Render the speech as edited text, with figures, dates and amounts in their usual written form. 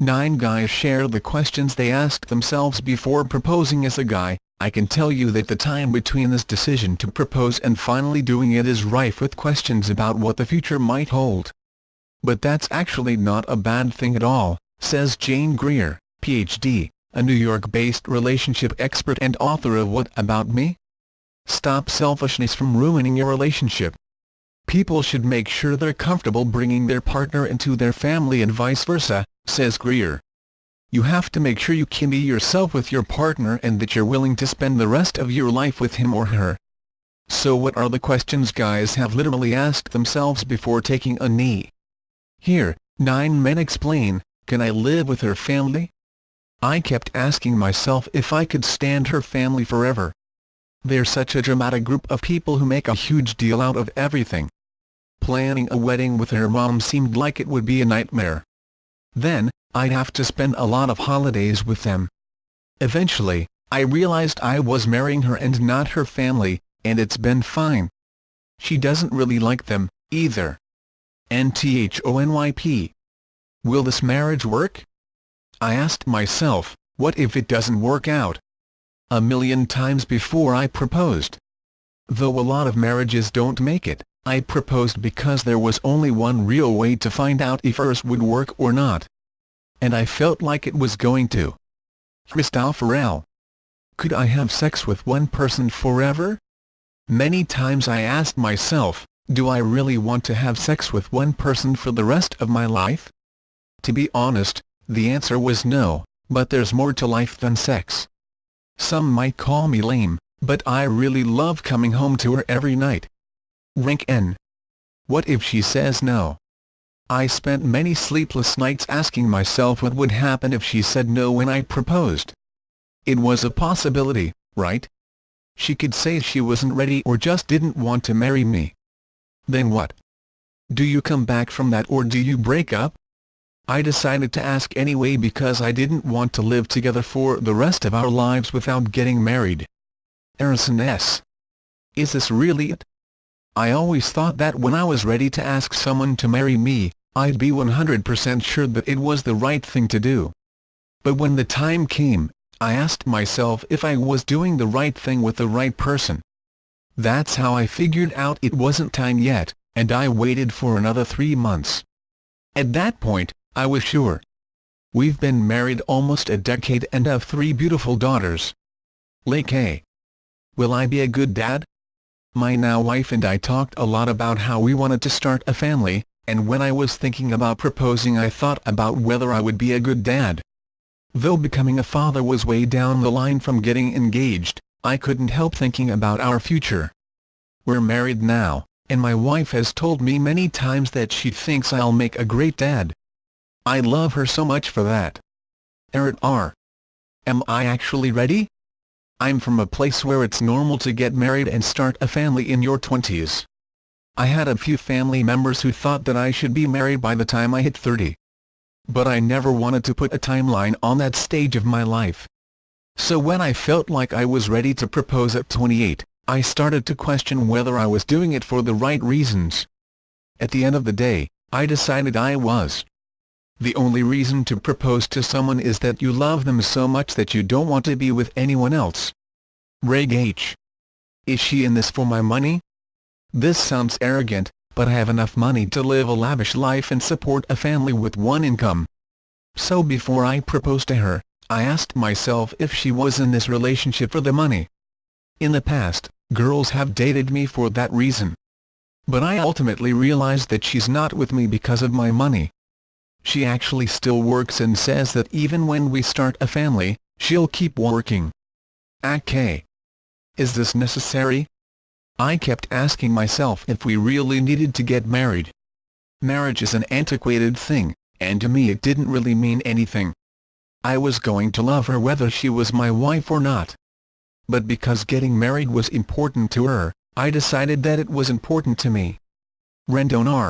9 guys share the questions they ask themselves before proposing. As a guy, I can tell you that the time between this decision to propose and finally doing it is rife with questions about what the future might hold. But that's actually not a bad thing at all, says Jane Greer, Ph.D., a New York-based relationship expert and author of What About Me? Stop selfishness from ruining your relationship. People should make sure they're comfortable bringing their partner into their family and vice versa, says Greer. You have to make sure you can be yourself with your partner and that you're willing to spend the rest of your life with him or her. So what are the questions guys have literally asked themselves before taking a knee? Here, 9 men explain. Can I live with her family? I kept asking myself if I could stand her family forever. They're such a dramatic group of people who make a huge deal out of everything. Planning a wedding with her mom seemed like it would be a nightmare. Then, I'd have to spend a lot of holidays with them. Eventually, I realized I was marrying her and not her family, and it's been fine. She doesn't really like them, either. NTHONYP. Will this marriage work? I asked myself, what if it doesn't work out? A million times before I proposed. Though a lot of marriages don't make it, I proposed because there was only one real way to find out if ours would work or not. And I felt like it was going to. Christopher L. Could I have sex with one person forever? Many times I asked myself, do I really want to have sex with one person for the rest of my life? To be honest, the answer was no, but there's more to life than sex. Some might call me lame, but I really love coming home to her every night. Rank N. What if she says no? I spent many sleepless nights asking myself what would happen if she said no when I proposed. It was a possibility, right? She could say she wasn't ready or just didn't want to marry me. Then what? Do you come back from that or do you break up? I decided to ask anyway because I didn't want to live together for the rest of our lives without getting married. Harrison S. Is this really it? I always thought that when I was ready to ask someone to marry me, I'd be 100% sure that it was the right thing to do. But when the time came, I asked myself if I was doing the right thing with the right person. That's how I figured out it wasn't time yet, and I waited for another 3 months. At that point, I was sure. We've been married almost a decade and have 3 beautiful daughters. Lake A. Will I be a good dad? My now wife and I talked a lot about how we wanted to start a family, and when I was thinking about proposing I thought about whether I would be a good dad. Though becoming a father was way down the line from getting engaged, I couldn't help thinking about our future. We're married now, and my wife has told me many times that she thinks I'll make a great dad. I love her so much for that. Eric R. Am I actually ready? I'm from a place where it's normal to get married and start a family in your 20s. I had a few family members who thought that I should be married by the time I hit 30. But I never wanted to put a timeline on that stage of my life. So when I felt like I was ready to propose at 28, I started to question whether I was doing it for the right reasons. At the end of the day, I decided I was. The only reason to propose to someone is that you love them so much that you don't want to be with anyone else. Reg H. Is she in this for my money? This sounds arrogant, but I have enough money to live a lavish life and support a family with one income. So before I proposed to her, I asked myself if she was in this relationship for the money. In the past, girls have dated me for that reason. But I ultimately realized that she's not with me because of my money. She actually still works and says that even when we start a family, she'll keep working. AK. Is this necessary? I kept asking myself if we really needed to get married. Marriage is an antiquated thing, and to me it didn't really mean anything. I was going to love her whether she was my wife or not. But because getting married was important to her, I decided that it was important to me. Rendon R.